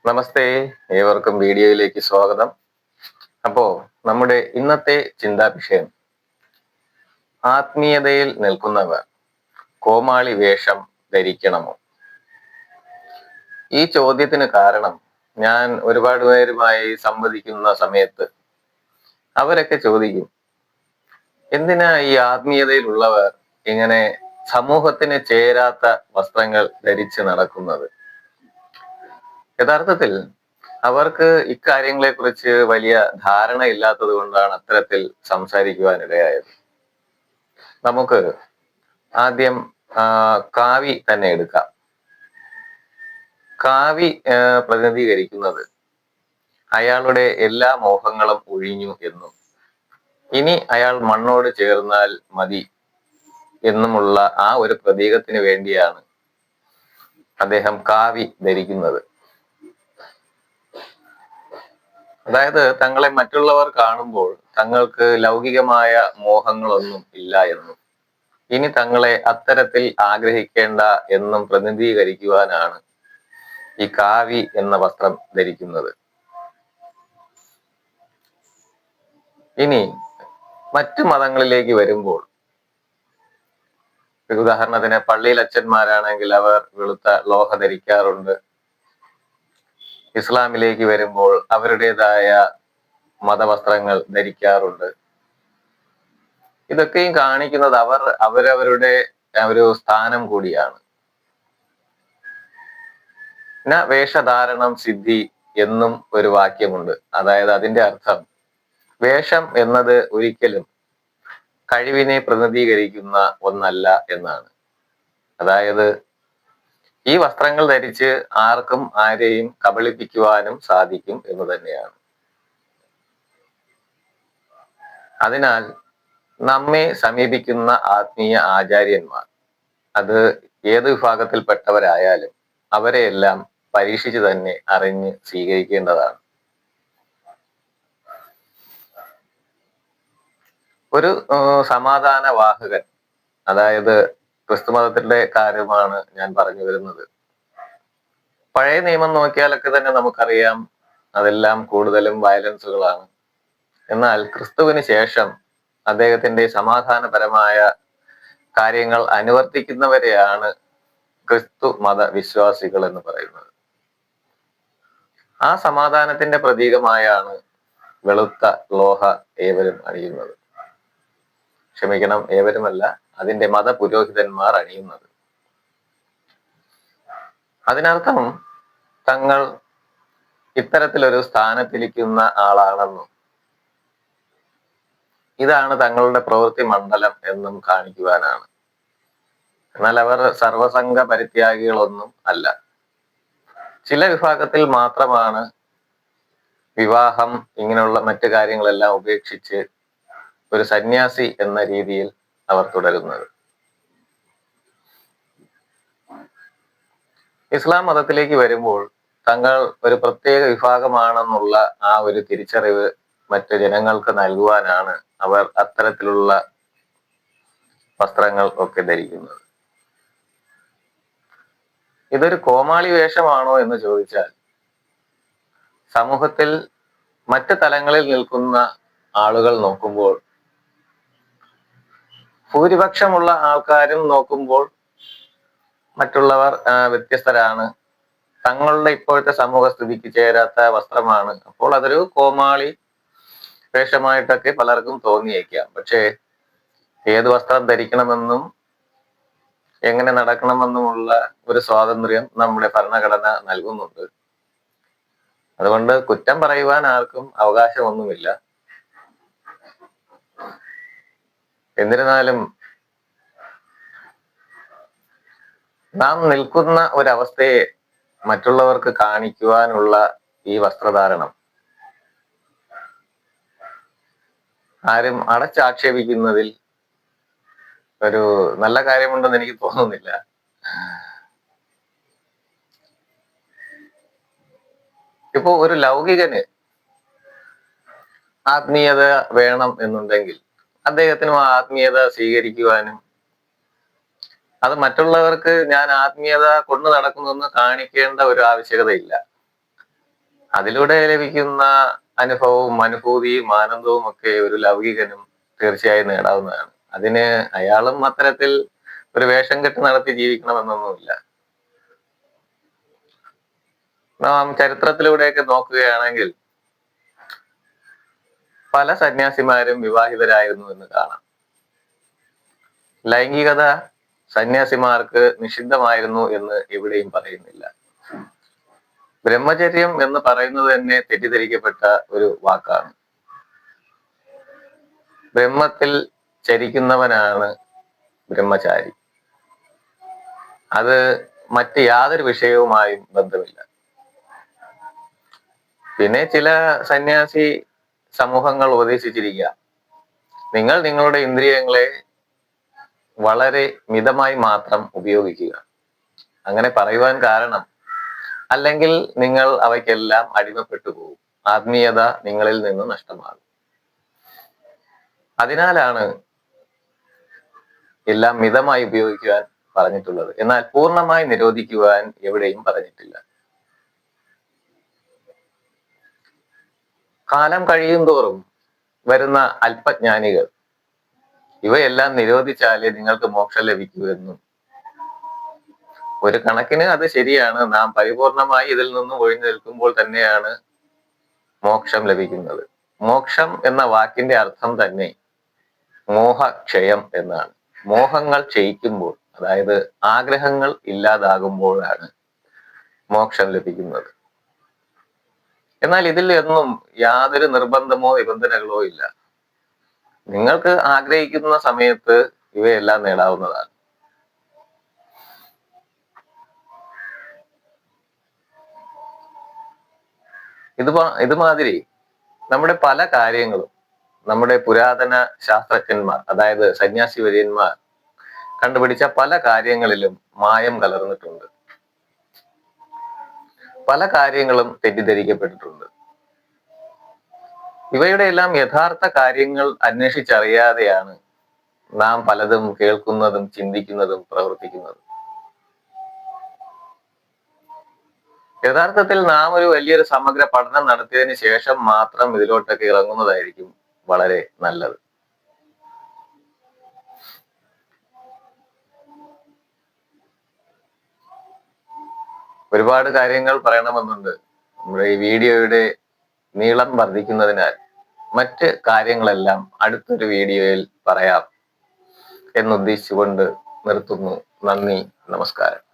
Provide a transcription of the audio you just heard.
നമസ്തേ, ഏവർക്കും വീഡിയോയിലേക്ക് സ്വാഗതം. അപ്പോ നമ്മുടെ ഇന്നത്തെ ചിന്താ വിഷയം, ആത്മീയതയിൽ നിൽക്കുന്നവർ കോമാളി വേഷം ധരിക്കണമോ? ഈ ചോദ്യത്തിന് കാരണം, ഞാൻ ഒരുപാട് പേരുമായി സംവദിക്കുന്ന സമയത്ത് അവരൊക്കെ ചോദിക്കും, എന്തിനാ ഈ ആത്മീയതയിലുള്ളവർ ഇങ്ങനെ സമൂഹത്തിന് ചേരാത്ത വസ്ത്രങ്ങൾ ധരിച്ച് നടക്കുന്നത്? യഥാർത്ഥത്തിൽ അവർക്ക് ഇക്കാര്യങ്ങളെ കുറിച്ച് വലിയ ധാരണ ഇല്ലാത്തത് കൊണ്ടാണ് അത്തരത്തിൽ സംസാരിക്കുവാൻ ഇടയായത്. നമുക്ക് ആദ്യം കാവി തന്നെ എടുക്കാം. കാവി പ്രതിനിധീകരിക്കുന്നത് അയാളുടെ എല്ലാ മോഹങ്ങളും ഒഴിഞ്ഞു എന്നും ഇനി അയാൾ മണ്ണോട് ചേർന്നാൽ മതി എന്നുമുള്ള ആ ഒരു പ്രതീകത്തിന് വേണ്ടിയാണ് അദ്ദേഹം കാവി ധരിക്കുന്നത്. അതായത് തങ്ങളെ മറ്റുള്ളവർ കാണുമ്പോൾ തങ്ങൾക്ക് ലൗകികമായ മോഹങ്ങളൊന്നും ഇല്ല എന്നും ഇനി തങ്ങളെ അത്തരത്തിൽ ആഗ്രഹിക്കേണ്ട എന്നും പ്രതിനിധീകരിക്കുവാനാണ് ഈ കാവി എന്ന വസ്ത്രം ധരിക്കുന്നത്. ഇനി മറ്റു മതങ്ങളിലേക്ക് വരുമ്പോൾ, ഉദാഹരണത്തിന് പള്ളിയിൽ അച്ഛന്മാരാണെങ്കിൽ അവർ വെളുത്ത ലോഹ ധരിക്കാറുണ്ട്. ഇസ്ലാമിലേക്ക് വരുമ്പോൾ അവരുടേതായ മതവസ്ത്രങ്ങൾ ധരിക്കാറുണ്ട്. ഇതൊക്കെയും കാണിക്കുന്നത് അവരവരുടെ ഒരു സ്ഥാനം കൂടിയാണ്. വേഷധാരണം സിദ്ധി എന്നും ഒരു വാക്യമുണ്ട്. അതായത് അതിന്റെ അർത്ഥം, വേഷം എന്നത് ഒരിക്കലും കഴിവിനെ പ്രതിനിധീകരിക്കുന്ന ഒന്നല്ല എന്നാണ്. അതായത് ഈ വസ്ത്രങ്ങൾ ധരിച്ച് ആർക്കും ആരെയും കബളിപ്പിക്കുവാനും സാധിക്കും എന്ന് തന്നെയാണ്. അതിനാൽ നമ്മെ സമീപിക്കുന്ന ആത്മീയ ആചാര്യന്മാർ, അത് ഏത് വിഭാഗത്തിൽപ്പെട്ടവരായാലും അവരെയെല്ലാം പരീക്ഷിച്ച് തന്നെ അറിഞ്ഞ് സ്വീകരിക്കേണ്ടതാണ്. ഒരു സമാധാന വാഹകൻ, അതായത് ക്രിസ്തുമതത്തിന്റെ കാര്യമാണ് ഞാൻ പറഞ്ഞു വരുന്നത്. പഴയ നിയമം നോക്കിയാലൊക്കെ തന്നെ നമുക്കറിയാം, അതെല്ലാം കൂടുതലും വയലൻസുകളാണ്. എന്നാൽ ക്രിസ്തുവിന് ശേഷം അദ്ദേഹത്തിന്റെ സമാധാനപരമായ കാര്യങ്ങൾ അനുവർത്തിക്കുന്നവരെയാണ് ക്രിസ്തു മത വിശ്വാസികൾ എന്ന് പറയുന്നത്. ആ സമാധാനത്തിന്റെ പ്രതീകമായാണ് വെളുത്ത ലോഹ ഏവരും അണിയുന്നത്. ക്ഷമിക്കണം, ഏവരുമല്ല, അതിന്റെ മതപുരോഹിതന്മാർ അണിയുന്നത്. അതിനർത്ഥം തങ്ങൾ ഇത്തരത്തിലൊരു സ്ഥാനത്തിരിക്കുന്ന ആളാണെന്നും ഇതാണ് തങ്ങളുടെ പ്രവൃത്തി മണ്ഡലം എന്നും കാണിക്കുവാനാണ്. എന്നാൽ അവർ സർവസംഘ പരിത്യാഗികളൊന്നും അല്ല. ചില വിഭാഗത്തിൽ മാത്രമാണ് വിവാഹം, ഇങ്ങനെയുള്ള മറ്റു കാര്യങ്ങളെല്ലാം ഉപേക്ഷിച്ച് ഒരു സന്യാസി എന്ന രീതിയിൽ അവർ തുടരുന്നത്. ഇസ്ലാം മതത്തിലേക്ക് വരുമ്പോൾ തങ്ങൾ ഒരു പ്രത്യേക വിഭാഗമാണെന്നുള്ള ആ ഒരു തിരിച്ചറിവ് മറ്റു ജനങ്ങൾക്ക് നൽകുവാനാണ് അവർ അത്തരത്തിലുള്ള വസ്ത്രങ്ങൾ ഒക്കെ ധരിക്കുന്നത്. ഇതൊരു കോമാളി വേഷമാണോ എന്ന് ചോദിച്ചാൽ, സമൂഹത്തിൽ മറ്റ് തലങ്ങളിൽ നിൽക്കുന്ന ആളുകൾ നോക്കുമ്പോൾ, ഭൂരിപക്ഷമുള്ള ആൾക്കാരും നോക്കുമ്പോൾ മറ്റുള്ളവർ വ്യത്യസ്തരാണ്, തങ്ങളുടെ ഇപ്പോഴത്തെ സമൂഹ സ്ഥിതിക്ക് ചേരാത്ത വസ്ത്രമാണ്, അപ്പോൾ അതൊരു കോമാളി വേഷമായിട്ടൊക്കെ പലർക്കും തോന്നിയേക്കാം. പക്ഷേ ഏത് വസ്ത്രം ധരിക്കണമെന്നും എങ്ങനെ നടക്കണമെന്നുമുള്ള ഒരു സ്വാതന്ത്ര്യം നമ്മുടെ ഭരണഘടന നൽകുന്നുണ്ട്. അതുകൊണ്ട് കുറ്റം പറയുവാൻ ആർക്കും അവകാശമൊന്നുമില്ല. എന്നിരുന്നാലും നാം നിൽക്കുന്ന ഒരവസ്ഥയെ മറ്റുള്ളവർക്ക് കാണിക്കുവാനുള്ള ഈ വസ്ത്രധാരണം ആരും അടച്ചാക്ഷേപിക്കുന്നതിൽ ഒരു നല്ല കാര്യമുണ്ടെന്ന് എനിക്ക് തോന്നുന്നില്ല. ഇപ്പോ ഒരു ലൗകികന് ആത്മീയത വേണം എന്നുണ്ടെങ്കിൽ അദ്ദേഹത്തിനും ആ ആത്മീയത സ്വീകരിക്കുവാനും അത് മറ്റുള്ളവർക്ക് ഞാൻ ആത്മീയത കൊണ്ടു നടക്കുന്നെന്ന് കാണിക്കേണ്ട ഒരു ആവശ്യകതയില്ല. അതിലൂടെ ലഭിക്കുന്ന അനുഭവവും അനുഭൂതിയും ആനന്ദവും ഒക്കെ ഒരു ലൗകികനും തീർച്ചയായും നേടാവുന്നതാണ്. അതിന് അയാളും അത്തരത്തിൽ ഒരു വേഷം കെട്ട് നടത്തി ജീവിക്കണമെന്നൊന്നുമില്ല. നാം ചരിത്രത്തിലൂടെയൊക്കെ നോക്കുകയാണെങ്കിൽ പല സന്യാസിമാരും വിവാഹിതരായിരുന്നു എന്ന് കാണാം. ലൈംഗികത സന്യാസിമാർക്ക് നിഷിദ്ധമായിരുന്നു എന്ന് എവിടെയും പറയുന്നില്ല. ബ്രഹ്മചര്യം എന്ന് പറയുന്നത് തന്നെ തെറ്റിദ്ധരിക്കപ്പെട്ട ഒരു വാക്കാണ്. ബ്രഹ്മത്തിൽ ചരിക്കുന്നവനാണ് ബ്രഹ്മചാരി. അത് മറ്റ് യാതൊരു വിഷയവുമായും ബന്ധമില്ല. പിന്നെ ചില സന്യാസി സമൂഹങ്ങൾ ഉപദേശിച്ചിരിക്കുക, നിങ്ങൾ നിങ്ങളുടെ ഇന്ദ്രിയങ്ങളെ വളരെ മിതമായി മാത്രം ഉപയോഗിക്കുക. അങ്ങനെ പറയുവാൻ കാരണം, അല്ലെങ്കിൽ നിങ്ങൾ അവയ്ക്കെല്ലാം അടിമപ്പെട്ടു പോകും, ആത്മീയത നിങ്ങളിൽ നിന്ന് നഷ്ടമാകും. അതിനാലാണ് എല്ലാം മിതമായി ഉപയോഗിക്കുവാൻ പറഞ്ഞിട്ടുള്ളത്. എന്നാൽ പൂർണ്ണമായി നിരോധിക്കുവാൻ എവിടെയും പറഞ്ഞിട്ടില്ല. കാലം കഴിയും തോറും വരുന്ന അല്പജ്ഞാനികൾ ഇവയെല്ലാം നിരോധിച്ചാലേ നിങ്ങൾക്ക് മോക്ഷം ലഭിക്കൂ എന്നും, ഒരു കണക്കിന് അത് ശരിയാണ്. നാം പരിപൂർണമായി ഇതിൽ നിന്നും ഒഴിഞ്ഞു നിൽക്കുമ്പോൾ തന്നെയാണ് മോക്ഷം ലഭിക്കുന്നത്. മോക്ഷം എന്ന വാക്കിന്റെ അർത്ഥം തന്നെ മോഹക്ഷയം എന്നാണ്. മോഹങ്ങൾ ക്ഷയിക്കുമ്പോൾ, അതായത് ആഗ്രഹങ്ങൾ ഇല്ലാതാകുമ്പോഴാണ് മോക്ഷം ലഭിക്കുന്നത്. എന്നാൽ ഇതിൽ ഒന്നും യാതൊരു നിർബന്ധമോ നിബന്ധനകളോ ഇല്ല. നിങ്ങൾക്ക് ആഗ്രഹിക്കുന്ന സമയത്ത് ഇവയെല്ലാം നേടാവുന്നതാണ്. ഇതുമാതിരി നമ്മുടെ പല കാര്യങ്ങളും നമ്മുടെ പുരാതന ശാസ്ത്രജ്ഞന്മാർ, അതായത് സന്യാസി വര്യന്മാർ കണ്ടുപിടിച്ച പല കാര്യങ്ങളിലും മായം കലർന്നിട്ടുണ്ട്. പല കാര്യങ്ങളും തെറ്റിദ്ധരിക്കപ്പെട്ടിട്ടുണ്ട്. ഇവയുടെ എല്ലാം യഥാർത്ഥ കാര്യങ്ങൾ അന്വേഷിച്ചറിയാതെയാണ് നാം പലതും കേൾക്കുന്നതും ചിന്തിക്കുന്നതും പ്രവർത്തിക്കുന്നതും. യഥാർത്ഥത്തിൽ നാം ഒരു വലിയൊരു സമഗ്ര പഠനം നടത്തിയതിനു ശേഷം മാത്രം ഇതിലോട്ടൊക്കെ ഇറങ്ങുന്നതായിരിക്കും വളരെ നല്ലത്. ഒരുപാട് കാര്യങ്ങൾ പറയണമെന്നുണ്ട്. നമ്മുടെ ഈ വീഡിയോയുടെ നീളം വർദ്ധിക്കുന്നതിനാൽ മറ്റ് കാര്യങ്ങളെല്ലാം അടുത്തൊരു വീഡിയോയിൽ പറയാം എന്നുദ്ദേശിച്ചുകൊണ്ട് നിർത്തുന്നു. നന്ദി, നമസ്കാരം.